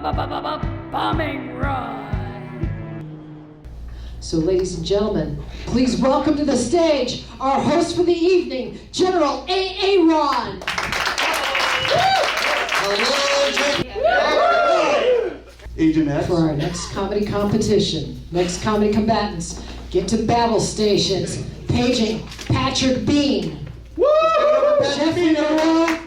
bombing run. So, ladies and gentlemen, please welcome to the stage our host for the evening, General Aaron. Hello, Agent X. For our next comedy competition, next comedy combatants, get to battle stations. Paging Patrick Bean. Jeffery Morrel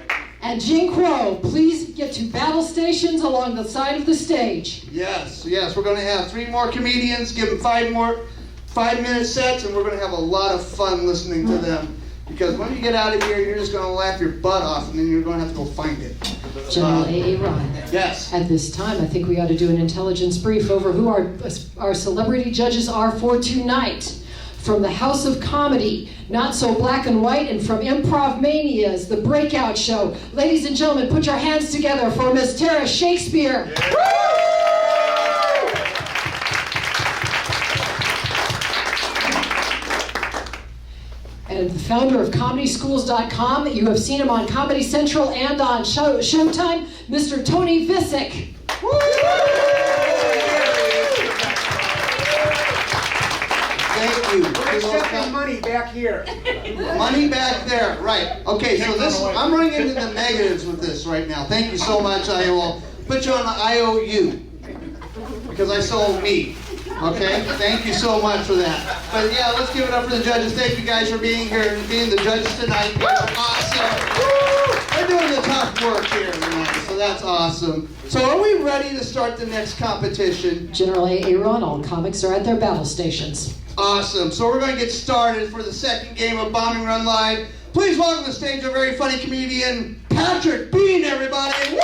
and Jing Kwon, please get to battle stations along the side of the stage. Yes, we're going to have 3 more comedians, give them 5-minute sets, and we're going to have a lot of fun listening to them. Because when you get out of here, you're just going to laugh your butt off, and then you're going to have to go find it. General Aaron. Yes. At this time, I think we ought to do an intelligence brief over who our celebrity judges are for tonight. From the House of Comedy, Not So Black and White, and from Improv Mania's The Breakout Show. Ladies and gentlemen, put your hands together for Miss Tara Shakespear. And the founder of ComedySchools.com. You have seen him on Comedy Central and on Showtime, Mr. Tony Vicich. Thank you. We're accepting money back here. Money back there, right. Okay, so this, I'm running into the negatives with this right now. Thank you so much. I will put you on the IOU because I sold me. Okay, thank you so much for that. But yeah, let's give it up for the judges. Thank you guys for being here and being the judges tonight. You guys are awesome. They're doing the tough work here tonight, so that's awesome. So are we ready to start the next competition? General Aaron, all comics are at their battle stations. Awesome. So we're going to get started for the second game of Bombing Run Live. Please welcome to the stage a very funny comedian, Patrick Bean, everybody. Woo!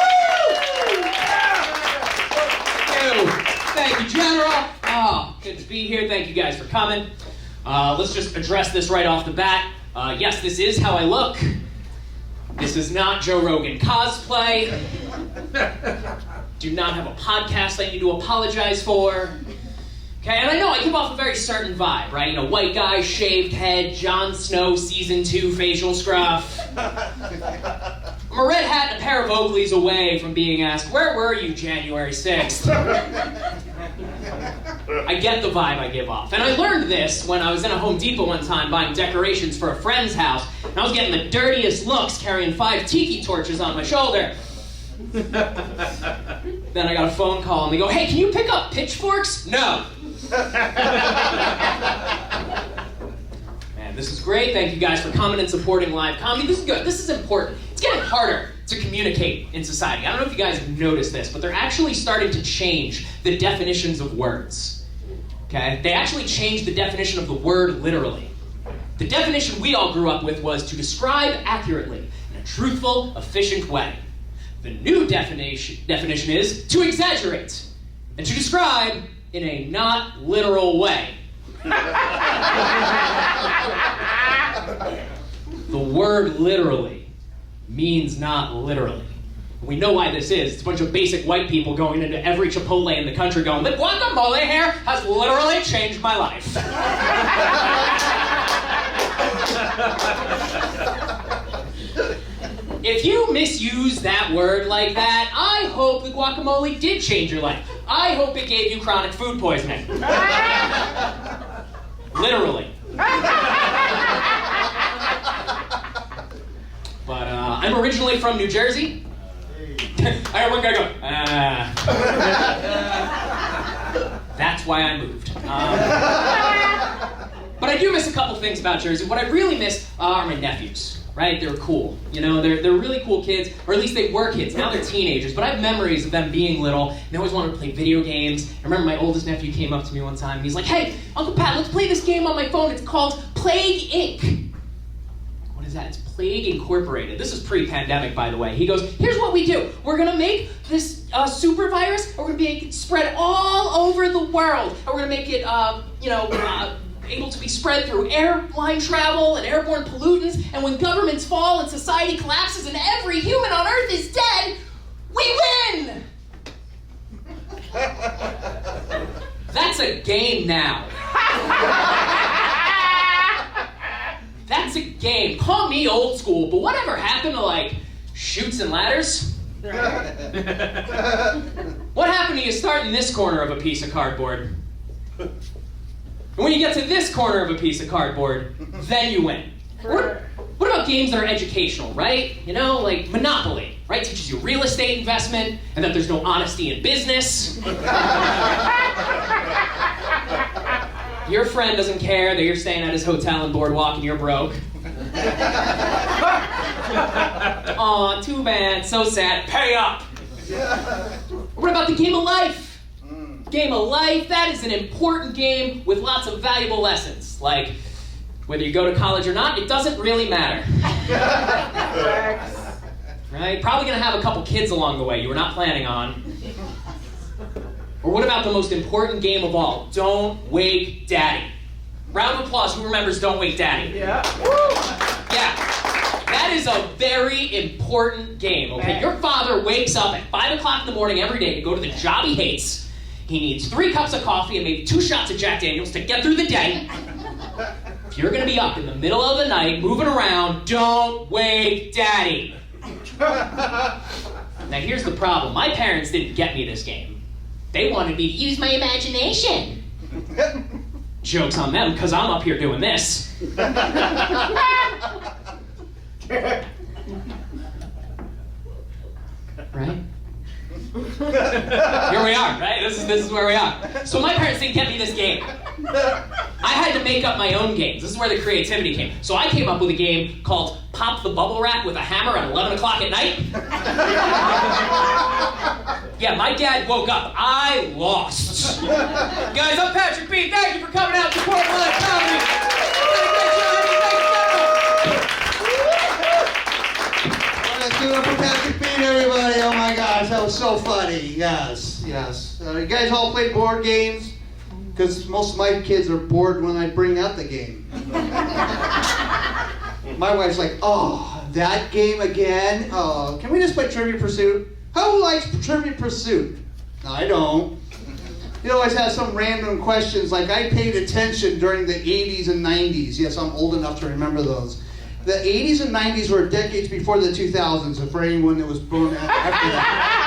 Thank you, General. Oh, good to be here. Thank you guys for coming. Let's just address this right off the bat. Yes, this is how I look. This is not Joe Rogan cosplay. Do not have a podcast I need to apologize for. Okay, and I know I give off a very certain vibe, right? You know, white guy, shaved head, Jon Snow, season 2 facial scruff. I'm a red hat and a pair of Oakleys away from being asked, where were you January 6th? I get the vibe I give off. And I learned this when I was in a Home Depot one time buying decorations for a friend's house, and I was getting the dirtiest looks carrying 5 tiki torches on my shoulder. Then I got a phone call and they go, hey, can you pick up pitchforks? No. Man, this is great. Thank you guys for coming and supporting live comedy. This is good. This is important. It's getting harder to communicate in society. I don't know if you guys have noticed this, but they're actually starting to change the definitions of words. Okay? They actually changed the definition of the word literally. The definition we all grew up with was to describe accurately in a truthful, efficient way. The new definition is to exaggerate and to describe in a not literal way. The word literally means not literally. We know why this is. It's a bunch of basic white people going into every Chipotle in the country going, the guacamole here has literally changed my life. If you misuse that word like that, I hope the guacamole did change your life. I hope it gave you chronic food poisoning. Literally. But I'm originally from New Jersey. I got one guy go, That's why I moved. But I do miss a couple things about Jersey. What I really miss are my nephews. Right? They're cool. You know, they're really cool kids, or at least they were kids. Now they're teenagers, but I have memories of them being little, and they always wanted to play video games. I remember my oldest nephew came up to me one time, and he's like, hey, Uncle Pat, let's play this game on my phone. It's called Plague Inc. What is that? It's Plague Incorporated. This is pre-pandemic, by the way. He goes, here's what we do. We're going to make this super virus, and we're going to make it spread all over the world. And we're going to make it, able to be spread through airline travel and airborne pollutants, and when governments fall and society collapses and every human on Earth is dead, we win! That's a game now. That's a game. Call me old school, but whatever happened to, like, chutes and ladders? What happened to you start in this corner of a piece of cardboard? And when you get to this corner of a piece of cardboard, then you win. What about games that are educational, right? You know, like Monopoly, right? Teaches you real estate investment and that there's no honesty in business. Your friend doesn't care that you're staying at his hotel in Boardwalk and you're broke. Aw, too bad, so sad, pay up. What about the game of life? Game of life, that is an important game with lots of valuable lessons. Like, whether you go to college or not, it doesn't really matter. Right? Probably gonna have a couple kids along the way you were not planning on. Or what about the most important game of all? Don't Wake Daddy. Round of applause, who remembers Don't Wake Daddy? Yeah. Yeah. That is a very important game, okay? Your father wakes up at 5 o'clock in the morning every day to go to the job he hates. He needs 3 cups of coffee and maybe 2 shots of Jack Daniels to get through the day. If you're gonna be up in the middle of the night, moving around, don't wake Daddy. Now here's the problem. My parents didn't get me this game. They wanted me to use my imagination. Joke's on them, because I'm up here doing this. Right? Here we are, right? This is where we are. So my parents didn't get me this game. I had to make up my own games. This is where the creativity came. So I came up with a game called Pop the Bubble Wrap with a Hammer at 11 o'clock at night. Yeah, my dad woke up. I lost. Guys, I'm Patrick B. Thank you for coming out to support live comedy. Let's do it for Patrick B, everybody. Oh my gosh, that was so funny. Yes, yes. You guys all play board games? Because most of my kids are bored when I bring out the game. My wife's like, oh, that game again? Oh, can we just play Trivia Pursuit? Who likes Trivia Pursuit? No, I don't. You always have some random questions, like I paid attention during the 80s and 90s. Yes, I'm old enough to remember those. The 80s and 90s were decades before the 2000s, so for anyone that was born after that.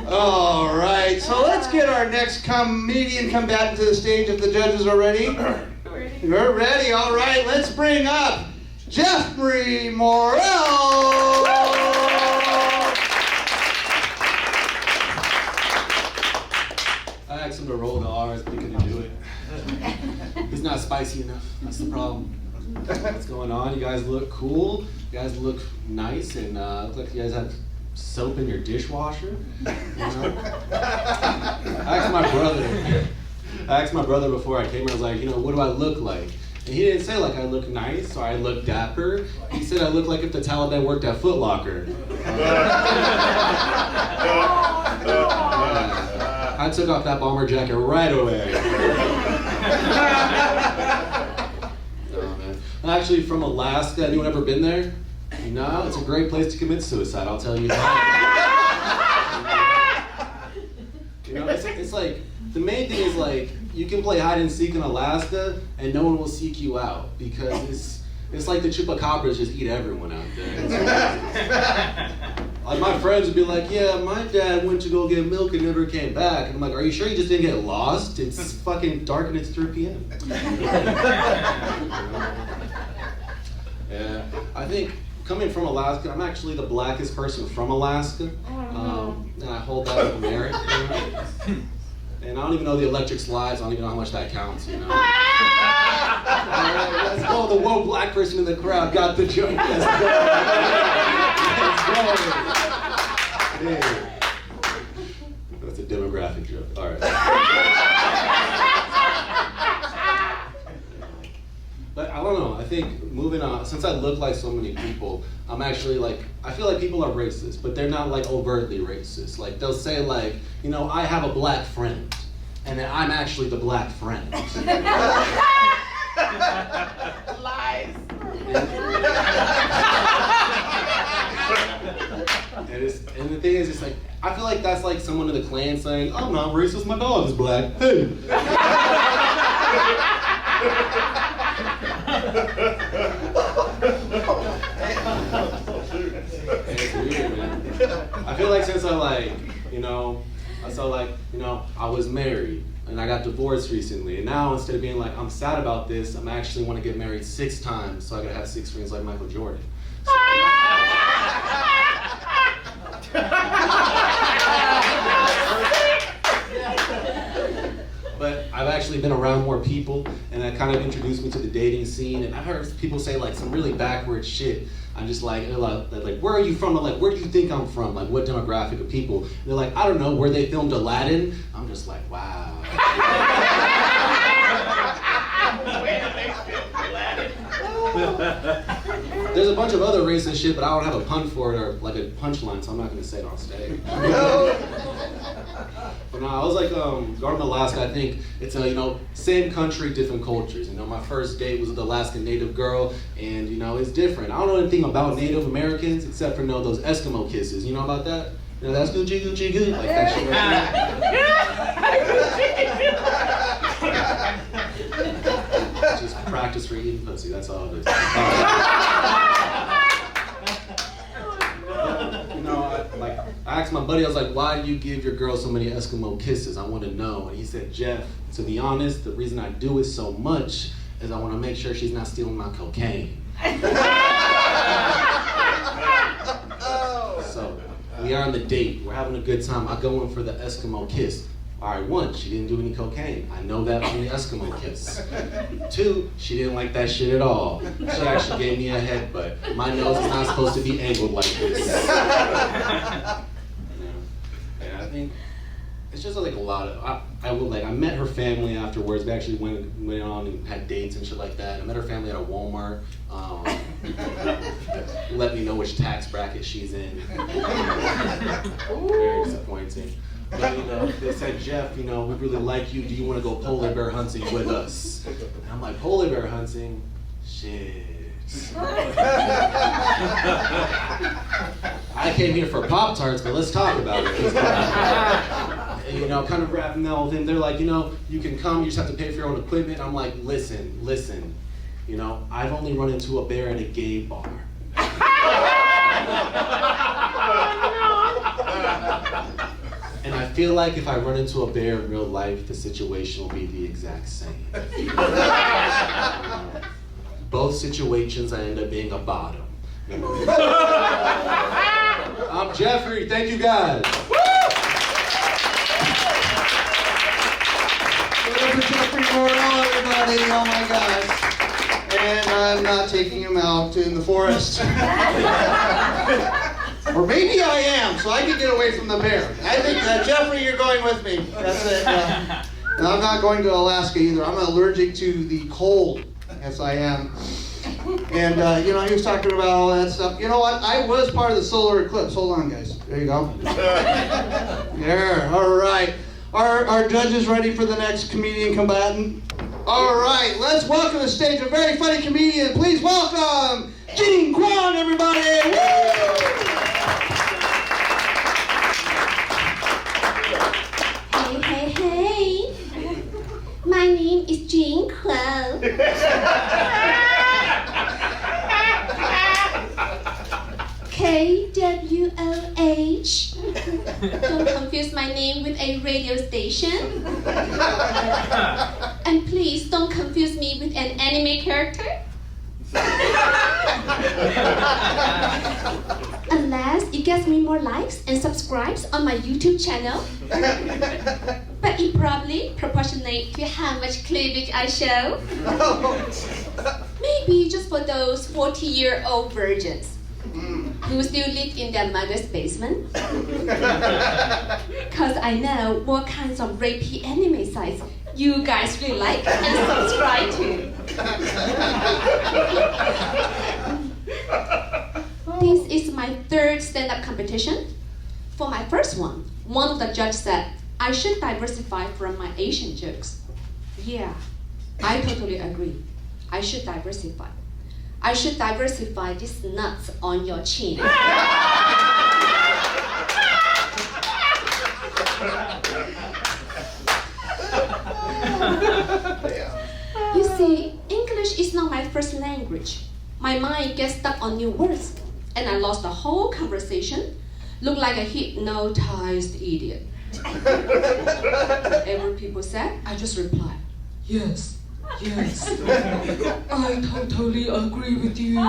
All right, so let's get our next comedian combatant to the stage if the judges are ready. We're ready, all right, let's bring up Jeffery Morrel. I asked him to roll the R's, but he couldn't do it. He's not spicy enough. That's the problem. What's going on? You guys look cool. You guys look nice, and look like you guys have soap in your dishwasher. You know? I asked my brother before I came here. I was like, what do I look like? And he didn't say like I look nice or I look dapper. He said I look like if the Taliban worked at Foot Locker. I took off that bomber jacket right away. Oh, man. I'm actually from Alaska. Anyone ever been there? No, it's a great place to commit suicide, I'll tell you that. It's like, the main thing is like, you can play hide and seek in Alaska and no one will seek you out because it's like the chupacabras just eat everyone out there. Like my friends would be like, yeah, my dad went to go get milk and never came back. And I'm like, are you sure you just didn't get lost? It's fucking dark and it's 3 p.m. Yeah, I think coming from Alaska, I'm actually the blackest person from Alaska. And I hold that with merit. And I don't even know the electric slides. I don't even know how much that counts, All right, let's go. The one black person in the crowd got the joke. Let's go. Let's go. Hey. That's a demographic joke. All right. But I don't know. I think moving on, since I look like so many people, I'm actually like, I feel like people are racist, but they're not like overtly racist. Like they'll say like, I have a black friend, and then I'm actually the black friend. Lies. And the thing is, it's like, I feel like that's like someone in the Klan saying, I'm not racist, my dog is black. Hey. It's weird, man. I feel like since I was married and I got divorced recently, and now instead of being like, I'm sad about this, I'm actually want to get married 6 times, so I gotta have 6 friends like Michael Jordan. So, but I've actually been around more people, and that kind of introduced me to the dating scene, and I've heard people say like some really backward shit. I'm just like, they're like, where are you from? I'm like, where do you think I'm from? Like, what demographic of people? And they're like, I don't know, where they filmed Aladdin? I'm just like, wow. There's a bunch of other racist shit, but I don't have a pun for it or like a punchline, so I'm not gonna say it on stage. But no, I was like, going to Alaska, I think it's same country, different cultures. My first date was with an Alaskan Native girl, and it's different. I don't know anything about Native Americans except for those Eskimo kisses. You know about that? That's Gucci, Gucci, Gucci, like that shit right there. Just practice for eating pussy, that's all it is. I asked my buddy, I was like, why do you give your girl so many Eskimo kisses? I want to know. And he said, Jeff, to be honest, the reason I do it so much is I want to make sure she's not stealing my cocaine. So, we are on the date. We're having a good time. I go in for the Eskimo kiss. All right, 1, she didn't do any cocaine. I know that from the Eskimo kiss. 2, she didn't like that shit at all. She actually gave me a headbutt. My nose is not supposed to be angled like this. I think it's just like a lot of. I met her family afterwards. We actually went on and had dates and shit like that. I met her family at a Walmart. Let me know which tax bracket she's in. Very disappointing. But they said, Jeff, we really like you. Do you want to go polar bear hunting with us? And I'm like, polar bear hunting? Shit. I came here for Pop-Tarts, but let's talk about it. And, kind of wrapping that with him. They're like, you can come, you just have to pay for your own equipment. I'm like, listen. I've only run into a bear at a gay bar. And I feel like if I run into a bear in real life, the situation will be the exact same. Both situations, I end up being a bottom. I'm Jeffrey. Thank you, guys. Jeffery Morrel, everybody. Oh my gosh. And I'm not taking him out in the forest. Or maybe I am, so I can get away from the bear. I think, Jeffrey, you're going with me. That's it. And I'm not going to Alaska either. I'm allergic to the cold. Yes, I am. And, he was talking about all that stuff. You know what? I was part of the solar eclipse. Hold on, guys. There you go. There. All right. Are judges ready for the next comedian combatant? All right. Let's welcome to the stage a very funny comedian. Please welcome Jing Kwon, everybody. Woo! Hey. My name is Jing Kwon. KWOH. Don't confuse my name with a radio station. And please don't confuse me with an anime character. Unless it gets me more likes and subscribes on my YouTube channel. But it probably proportionate to how much cleavage I show. Maybe just for those 40-year-old virgins who still live in their mother's basement. Cause I know what kinds of rapey anime sites you guys really like and subscribe to. This is my 3rd stand-up competition. For my first one of the judges said I should diversify from my Asian jokes. Yeah, I totally agree. I should diversify. I should diversify these nuts on your chin. You see, English is not my first language. My mind gets stuck on new words, and I lost the whole conversation look like a hypnotized idiot. Whatever people said, I just replied, yes, yes, I totally agree with you.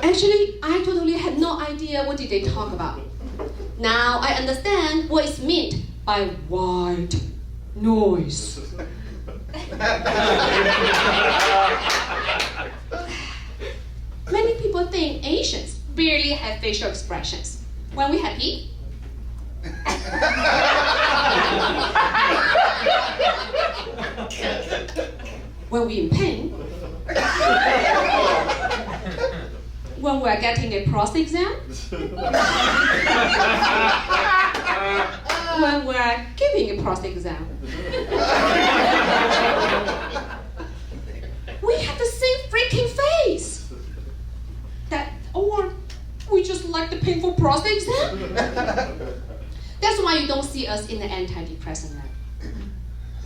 Actually, I totally had no idea what did they talk about. Now I understand what is meant by white noise. Many people think Asians barely have facial expressions. When we're happy, when we're in pain, when we're getting a prostate exam, when we're giving a prostate exam. We have the same freaking face. Or we just like the painful prostate exam. That's why you don't see us in the antidepressant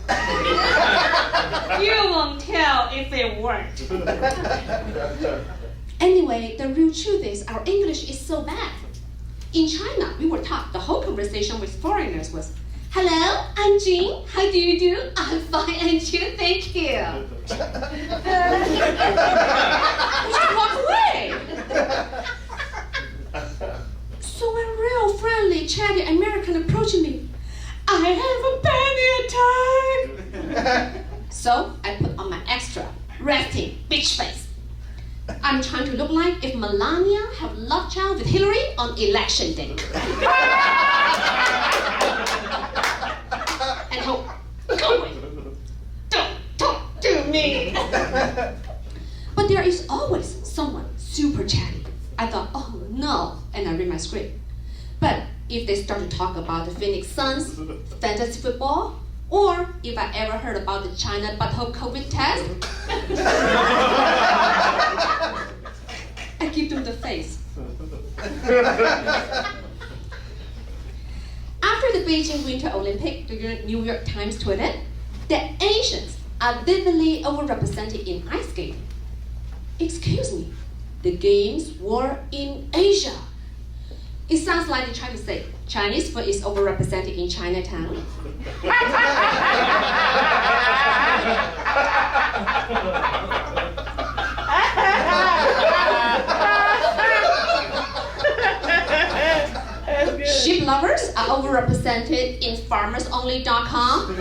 lab. You won't tell if it worked. Anyway, the real truth is our English is so bad. In China, we were taught the whole conversation with foreigners was, hello, I'm Jing. How do you do? I'm fine, and you? Thank you. Just walk away. So a real friendly, chatty American approached me. I have a panic attack. So I put on my extra resting bitch face. I'm trying to look like if Melania have love child with Hillary on election day. And hope, go away. Don't talk to me. But there is always someone super chatty. I thought, oh no, and I read my script. But if they start to talk about the Phoenix Suns, fantasy football, or if I ever heard about the China butthole COVID test, I give them the face. After the Beijing Winter Olympic, the New York Times tweeted that Asians are vividly overrepresented in ice skating. Excuse me, the games were in Asia. It sounds like they try to say Chinese food is overrepresented in Chinatown. Sheep lovers are overrepresented in farmersonly.com.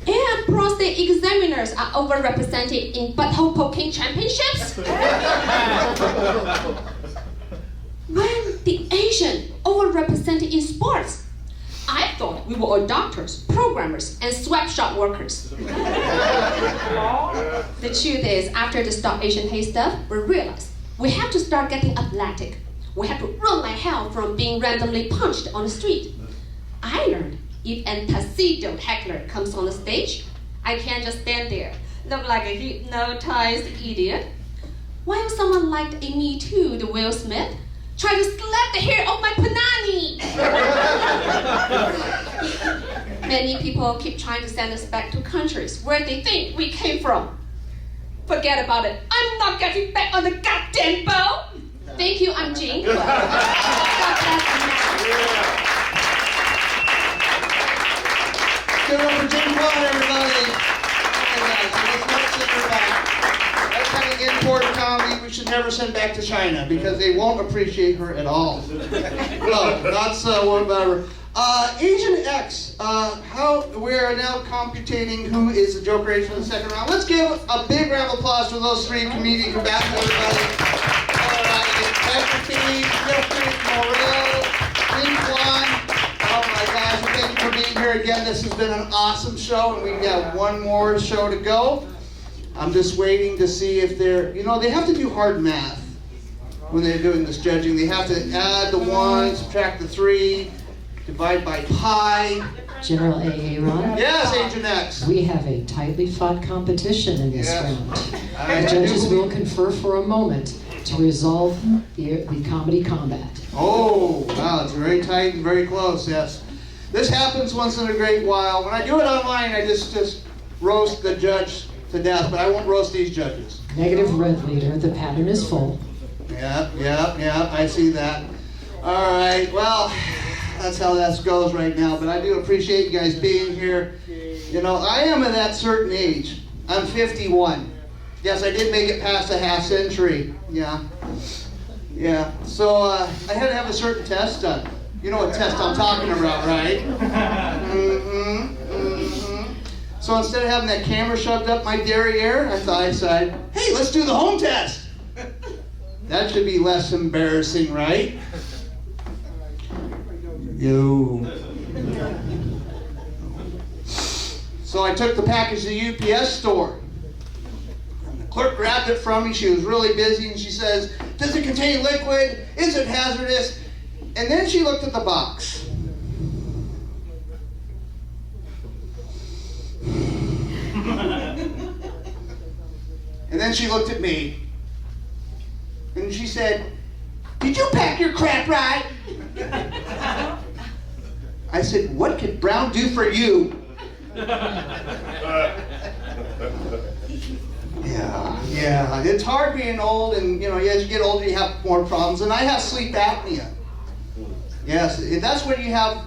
And prostate examiners are overrepresented in butthole poking championships. When the Asian overrepresented in sports, I thought we were all doctors, programmers, and sweatshop workers. The truth is, after the Stop Asian Hate stuff, we realized we have to start getting athletic. We have to run like hell from being randomly punched on the street. I learned if an tuxedo heckler comes on the stage, I can't just stand there, look like a hypnotized idiot. While someone like a Me Too, the Will Smith, try to slap the hair off my panani. Many people keep trying to send us back to countries where they think we came from. Forget about it. I'm not getting back on the goddamn boat. Thank you, I'm Jing Kwon. God bless America. Give it up for Jing Kwon, everybody. Alright, so let's not sit her back. That kind of import comedy we should never send back to China because they won't appreciate her at all. No, that's whatever. Asian X, we are now computating who is the Joker Asian in the second round. Let's give a big round of applause for those three comedian combatants, everybody. Jeffery Morrel, Jing Kwon. Oh my gosh, thank you for being here again. This has been an awesome show, and we've got one more show to go. I'm just waiting to see if they're, they have to do hard math when they're doing this judging. They have to add the 1, subtract the 3, divide by pi. General A.A. Ron? Yes, Agent X. We have a tightly fought competition in this round. I The judges do. will confer for a moment to resolve the comedy combat. Oh, wow, it's very tight and very close, yes. This happens once in a great while. When I do it online, I just roast the judge to death, but I won't roast these judges. Negative red leader. The pattern is full. Yeah, I see that. All right, well, that's how that goes right now, but I do appreciate you guys being here. You know, I am at that certain age. I'm 51. Yes, I did make it past a half century. Yeah. So I had to have a certain test done. You know what test I'm talking about, right? So instead of having that camera shoved up my derriere, I thought I said, hey, let's do the home test. That should be less embarrassing, right? Yo. So I took the package to the UPS store. And the clerk grabbed it from me. She was really busy, and she says, does it contain liquid? Is it hazardous? And then she looked at the box. And then she looked at me. And she said, did you pack your crap right? I said, what could Brown do for you? Yeah. It's hard being old, and you know, as you get older, you have more problems. And I have sleep apnea. Yes, that's when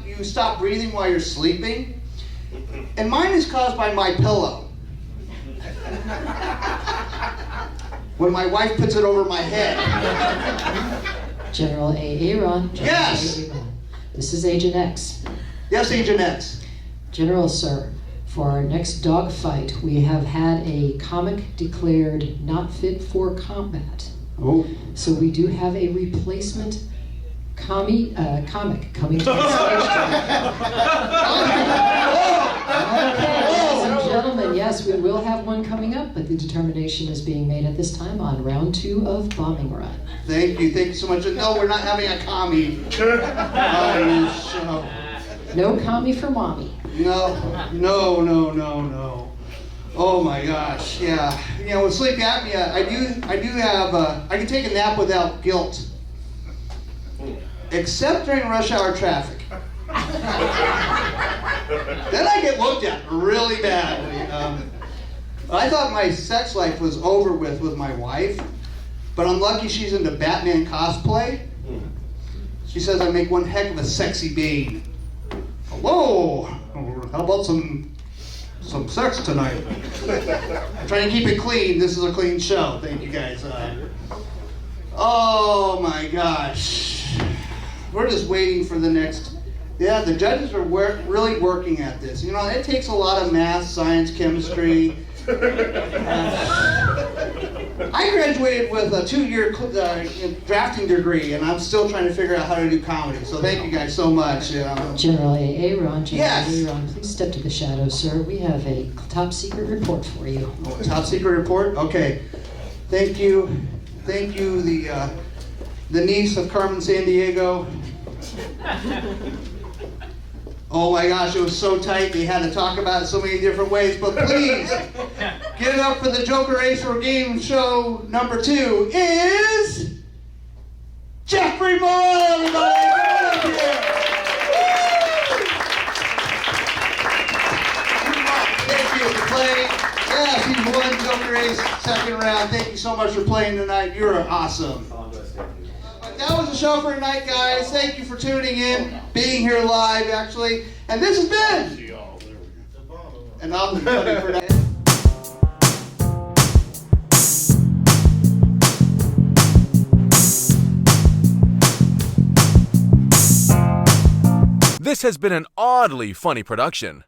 you stop breathing while you're sleeping. And mine is caused by my pillow. When my wife puts it over my head. General Aaron. Yes. This is Agent X. Yes, Agent X. General, sir, for our next dog fight, we have had a comic declared not fit for combat. Oh. So we do have a replacement comic coming to the stage. Okay, ladies and gentlemen, yes, we will have one coming up, but the determination is being made at this time on round 2 of Bombing Run. Thank you so much. No, we're not having a commie. No commie for mommy. No. Oh my gosh, yeah. You know, with sleep apnea, I do have, I can take a nap without guilt. Except during rush hour traffic. Then I get looked at really badly. I thought my sex life was over with my wife, but I'm lucky she's into Batman cosplay. She says I make one heck of a sexy Bane. Hello, how about some sex tonight? I'm trying to keep it clean. This is a clean show. Thank you guys. Oh my gosh. We're just waiting for the next. Yeah, the judges are really working at this. You know, it takes a lot of math, science, chemistry. I graduated with a 2-year drafting degree, and I'm still trying to figure out how to do comedy. So thank you guys so much. General Aaron, Yes. Aaron, please step to the shadows, sir. We have a top secret report for you. Oh, top secret report? Okay. Thank you, the niece of Carmen Sandiego. Oh my gosh, it was so tight. They had to talk about it so many different ways. But please, give it up for the Joker Race or Game Show number 2 is Jeffery Morrel, everybody. Come on up here. Thank you for playing. Yes, he's won Joker Race second round. Thank you so much for playing tonight. You're awesome. That was the show for tonight, guys. Thank you for tuning in, being here live, actually. And this has been an Omni Funny for that. This has been an oddly funny production.